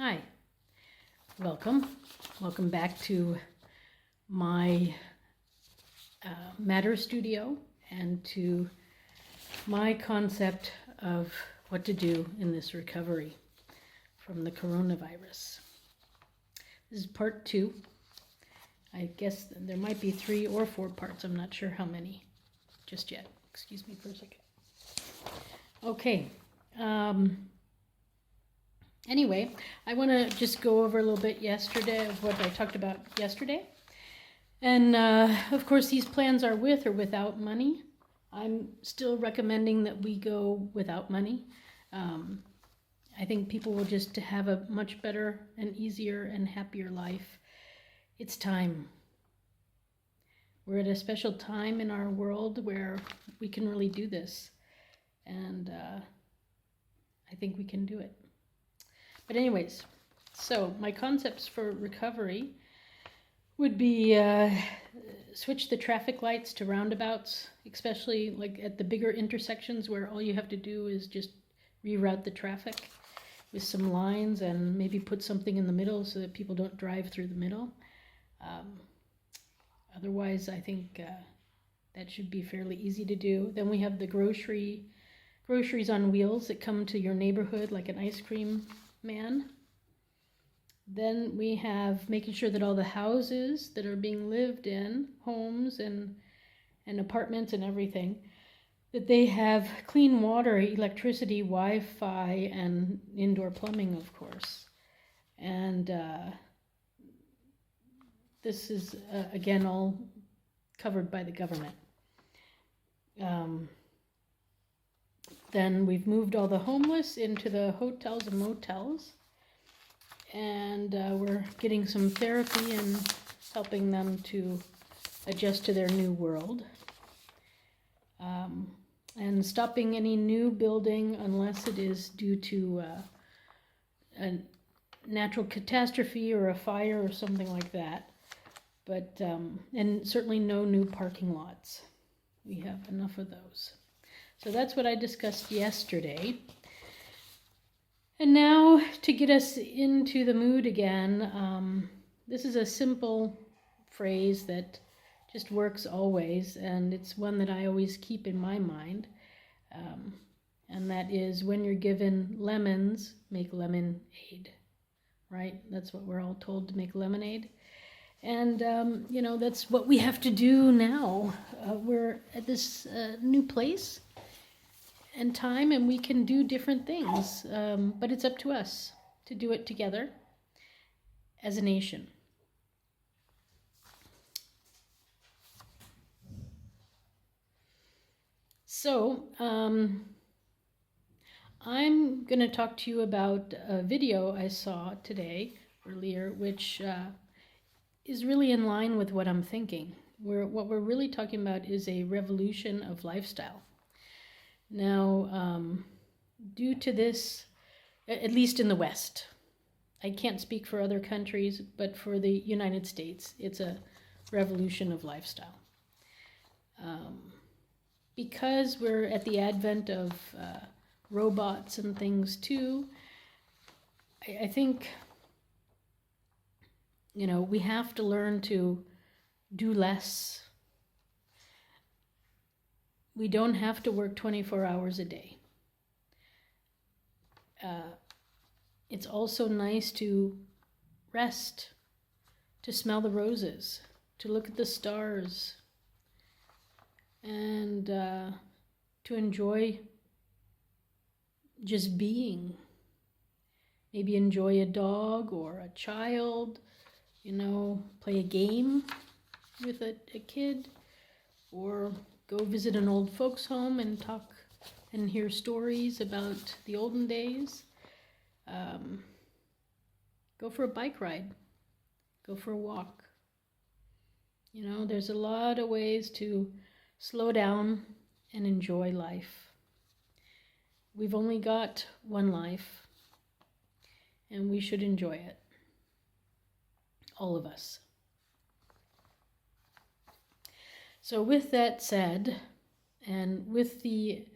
Hi, welcome. Welcome back to my Matter Studio and to my concept of what to do in this recovery from the coronavirus. This is part 2. I guess there might be 3 or 4 parts. I'm not sure how many just yet. Excuse me for a second. Okay. Anyway, I want to just go over a little bit yesterday of what I talked about yesterday. And of course, these plans are with or without money. I'm still recommending that we go without money. I think people will just have a much better and easier and happier life. It's time. We're at a special time in our world where we can really do this. And I think we can do it. But anyways, so my concepts for recovery would be switch the traffic lights to roundabouts, especially like at the bigger intersections where all you have to do is just reroute the traffic with some lines and maybe put something in the middle so that people don't drive through the middle. Otherwise, I think that should be fairly easy to do. Then we have the groceries on wheels that come to your neighborhood like an ice cream man. Then we have making sure that all the houses that are being lived in, homes and apartments and everything, that they have clean water, electricity, Wi-Fi, and indoor plumbing, of course. And this is, again, all covered by the government. Then we've moved all the homeless into the hotels and motels. And we're getting some therapy and helping them to adjust to their new world. And stopping any new building unless it is due to a natural catastrophe or a fire or something like that. But and certainly no new parking lots. We have enough of those. So that's what I discussed yesterday. And now to get us into the mood again, this is a simple phrase that just works always, and it's one that I always keep in my mind. And that is, when you're given lemons, make lemonade, right? That's what we're all told, to make lemonade. And, that's what we have to do now. We're at this new place and time, and we can do different things, but it's up to us to do it together as a nation. So I'm going to talk to you about a video I saw earlier, which is really in line with what I'm thinking. What we're really talking about is a revolution of lifestyle. Now, due to this, at least in the West, I can't speak for other countries, but for the United States, it's a revolution of lifestyle. Because we're at the advent of robots and things too, I think, we have to learn to do less. We don't have to work 24 hours a day. It's also nice to rest, to smell the roses, to look at the stars, and to enjoy just being. Maybe enjoy a dog or a child, play a game with a kid, or go visit an old folks' home and talk and hear stories about the olden days. Go for a bike ride. Go for a walk. There's a lot of ways to slow down and enjoy life. We've only got one life, and we should enjoy it. All of us. So with that said, and with the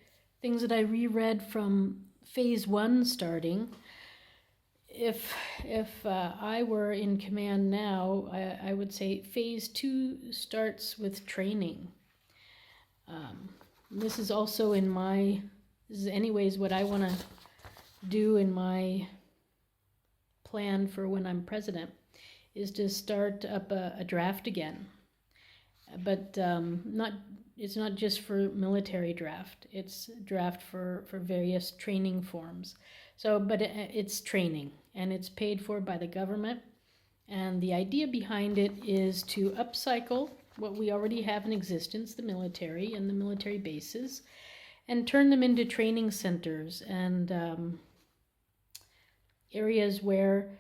things that I reread from phase 1 starting, if I were in command now, I would say phase 2 starts with training. This is also this is anyways what I want to do in my plan for when I'm president, is to start up a draft again. But it's not just for military draft, it's draft for various training forms. So, but it's training, and it's paid for by the government. And the idea behind it is to upcycle what we already have in existence, the military and the military bases, and turn them into training centers and areas where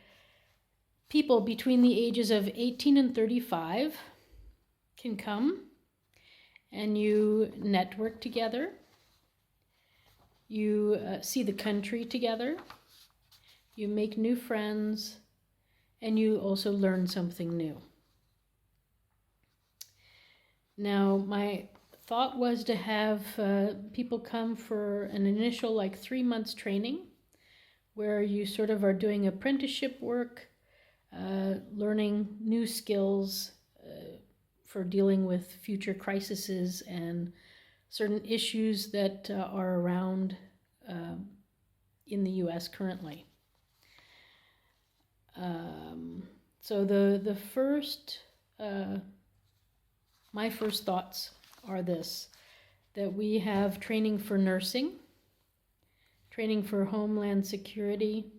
people between the ages of 18 and 35 can come and you network together, you see the country together, you make new friends, and you also learn something new. Now, my thought was to have people come for an initial 3 months training where you sort of are doing apprenticeship work, learning new skills for dealing with future crises and certain issues that are around in the U.S. currently. So the first, my first thoughts are that we have training for nursing, training for Homeland Security,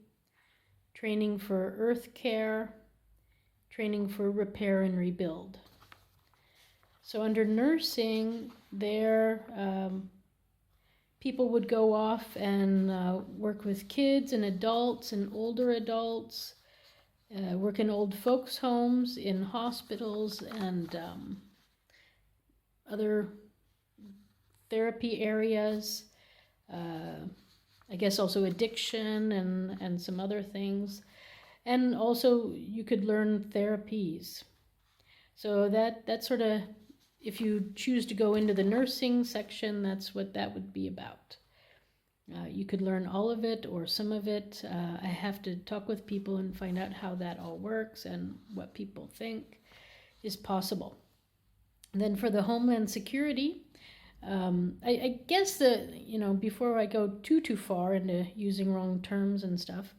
training for earth care, training for repair and rebuild. So under nursing, people would go off and work with kids and adults and older adults, work in old folks' homes, in hospitals, and other therapy areas. I guess also addiction and some other things. And also you could learn therapies. So that sort of, if you choose to go into the nursing section, that's what that would be about. You could learn all of it or some of it. I have to talk with people and find out how that all works and what people think is possible. And then for the Homeland Security, I guess before I go too far into using wrong terms and stuff,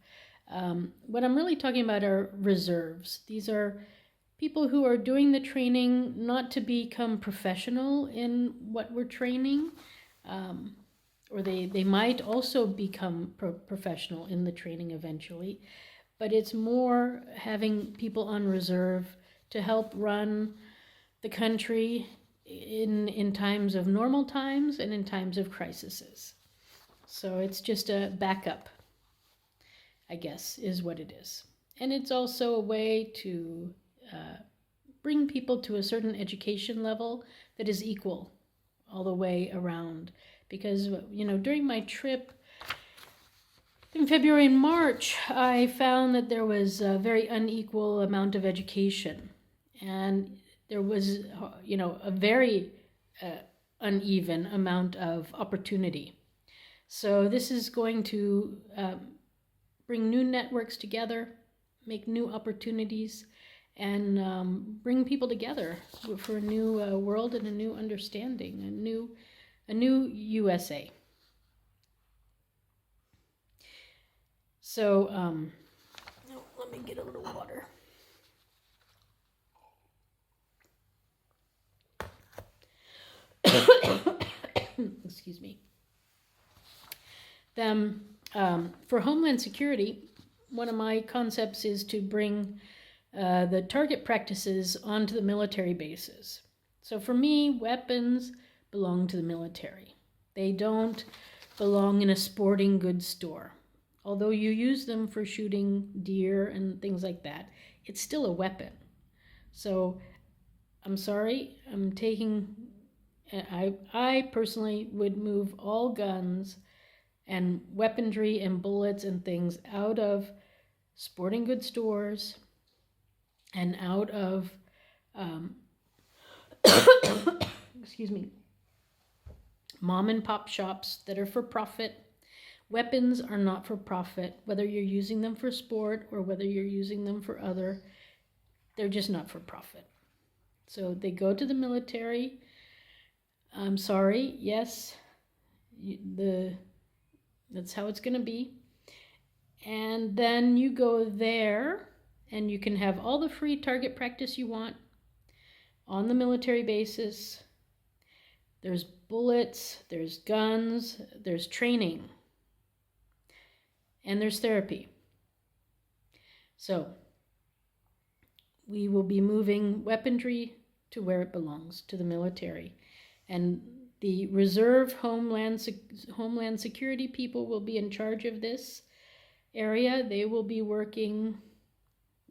what I'm really talking about are reserves. These are people who are doing the training not to become professional in what we're training, or they might also become professional in the training eventually, but it's more having people on reserve to help run the country in times of normal times and in times of crises. So it's just a backup, I guess, is what it is. And it's also a way to bring people to a certain education level that is equal all the way around. Because, during my trip in February and March, I found that there was a very unequal amount of education. And there was, a very uneven amount of opportunity. So this is going to bring new networks together, make new opportunities, and bring people together for a new world and a new understanding, a new USA. So, let me get a little water. Excuse me. For Homeland Security, one of my concepts is to bring the target practices onto the military bases. So for me, weapons belong to the military. They don't belong in a sporting goods store. Although you use them for shooting deer and things like that, it's still a weapon. So I'm sorry, I personally would move all guns and weaponry and bullets and things out of sporting goods stores and out of, excuse me, mom and pop shops that are for profit, weapons are not for profit, whether you're using them for sport or whether you're using them for other, they're just not for profit. So they go to the military. I'm sorry, yes, that's how it's going to be. And then you go there and you can have all the free target practice you want on the military bases. There's bullets, there's guns, there's training, and there's therapy. So we will be moving weaponry to where it belongs, to the military. And the reserve Homeland Security people will be in charge of this area. They will be working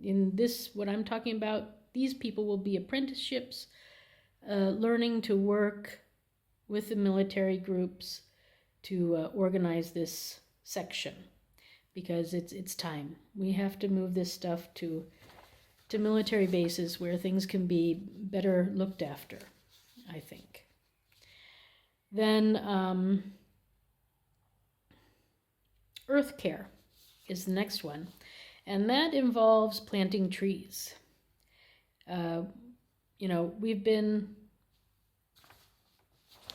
in this, what I'm talking about. These people will be apprenticeships, learning to work with the military groups to organize this section, because it's time. We have to move this stuff to military bases where things can be better looked after, I think. Then earth care is the next one, and that involves planting trees. We've been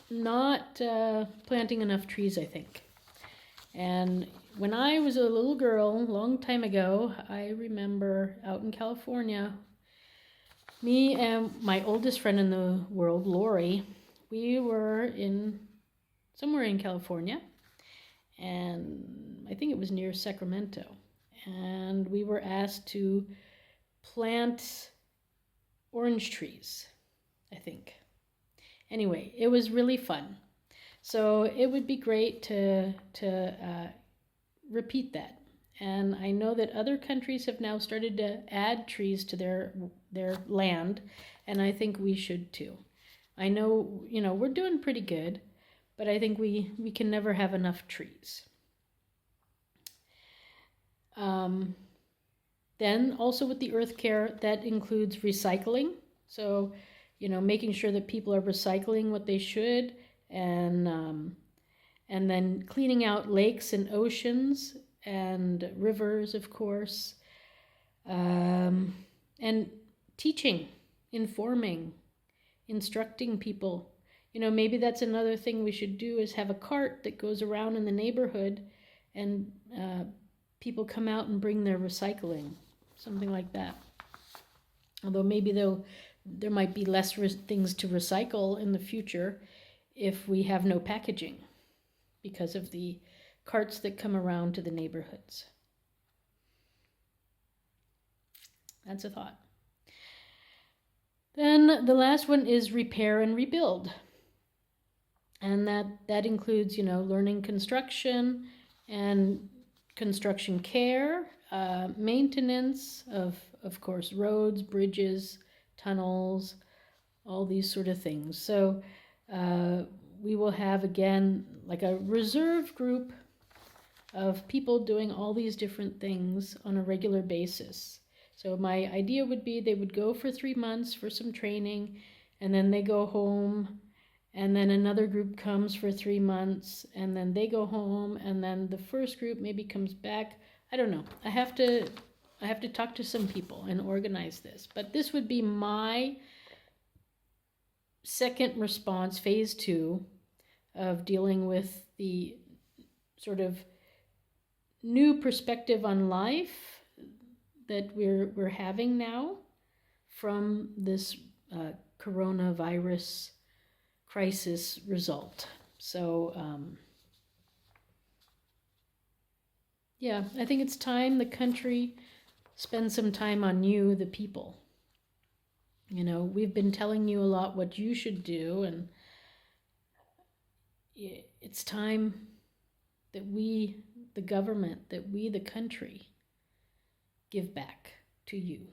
not planting enough trees, I think. And when I was a little girl, a long time ago, I remember out in California, me and my oldest friend in the world, Lori, we were somewhere in California, and I think it was near Sacramento. And we were asked to plant orange trees, I think. Anyway, it was really fun. So it would be great to repeat that. And I know that other countries have now started to add trees to their land, and I think we should too. I know, we're doing pretty good, but I think we can never have enough trees. Then also with the earth care, that includes recycling. So, making sure that people are recycling what they should, and then cleaning out lakes and oceans and rivers, of course, and teaching, informing, instructing people. Maybe that's another thing we should do, is have a cart that goes around in the neighborhood, and people come out and bring their recycling, something like that. Although maybe there might be less things to recycle in the future if we have no packaging, because of the carts that come around to the neighborhoods. That's a thought. Then the last one is repair and rebuild. And that includes, learning construction and construction care, maintenance of course, roads, bridges, tunnels, all these sort of things. So we will have, again, like a reserve group of people doing all these different things on a regular basis. So my idea would be they would go for 3 months for some training, and then they go home, and then another group comes for 3 months, and then they go home, and then the first group maybe comes back. I don't know. I have to talk to some people and organize this. But this would be my second response, phase 2, of dealing with the sort of new perspective on life that we're having now from this coronavirus crisis result. So I think it's time the country spends some time on you, the people. We've been telling you a lot what you should do, and it's time that we, the government, that we, the country, give back to you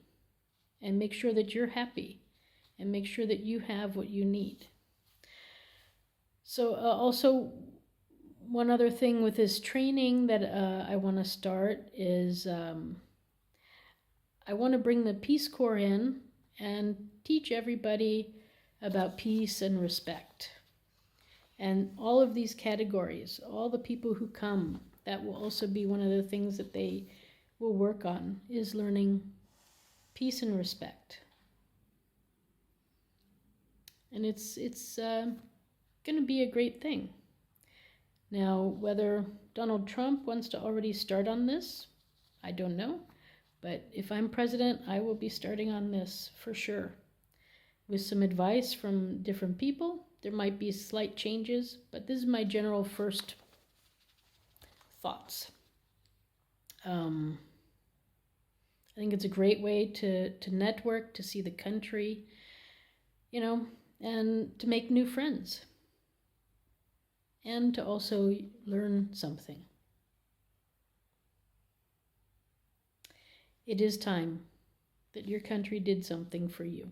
and make sure that you're happy and make sure that you have what you need. So also, one other thing with this training that I want to start is I want to bring the Peace Corps in and teach everybody about peace and respect. And all of these categories, all the people who come that will also be one of the things that they will work on, is learning peace and respect. And it's going to be a great thing. Now, whether Donald Trump wants to already start on this, I don't know. But if I'm president, I will be starting on this for sure. With some advice from different people. There might be slight changes, but this is my general first thoughts. I think it's a great way to network, to see the country, and to make new friends. And to also learn something. It is time that your country did something for you.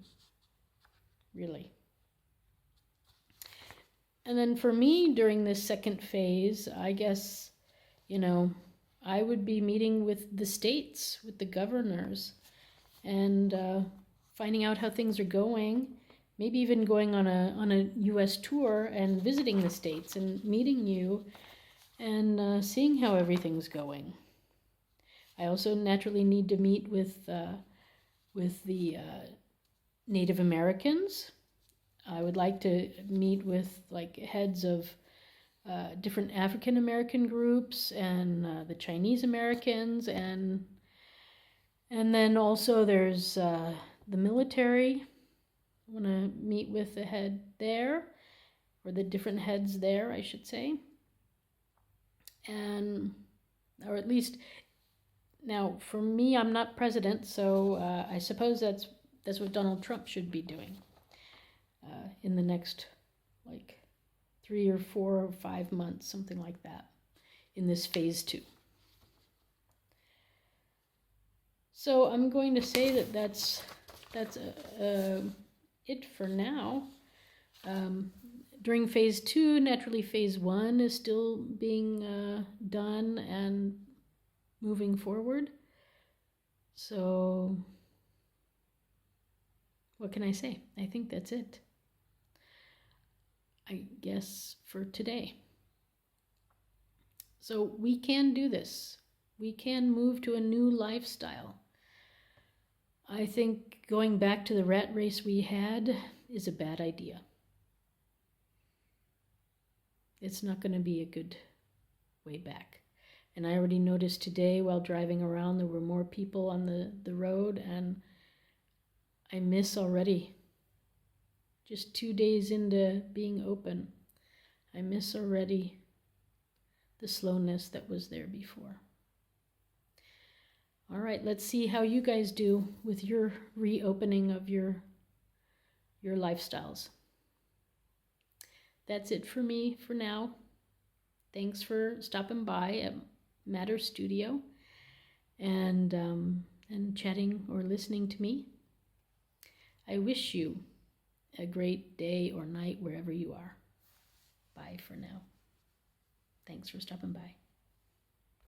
Really. And then for me, during this second phase, I guess, I would be meeting with the states, with the governors, and finding out how things are going, maybe even going on a U.S. tour and visiting the states and meeting you and seeing how everything's going. I also naturally need to meet with the Native Americans. I would like to meet with heads of different African American groups and the Chinese Americans, and then also there's the military. I want to meet with the head there, or the different heads there, I should say, or at least. Now, for me, I'm not president, so I suppose that's what Donald Trump should be doing in the next 3 or 4 or 5 months, something like that, in this phase 2. So I'm going to say that's it for now. During phase 2, naturally phase 1 is still being done and moving forward. So what can I say? I think that's it, I guess, for today. So we can do this. We can move to a new lifestyle. I think going back to the rat race we had is a bad idea. It's not going to be a good way back. And I already noticed today while driving around there were more people on the road, and I miss already. Just 2 days into being open, I miss already the slowness that was there before. All right, let's see how you guys do with your reopening of your lifestyles. That's it for me for now. Thanks for stopping by at Matter Studio and chatting or listening to me. I wish you a great day or night wherever you are. Bye for now. Thanks for stopping by.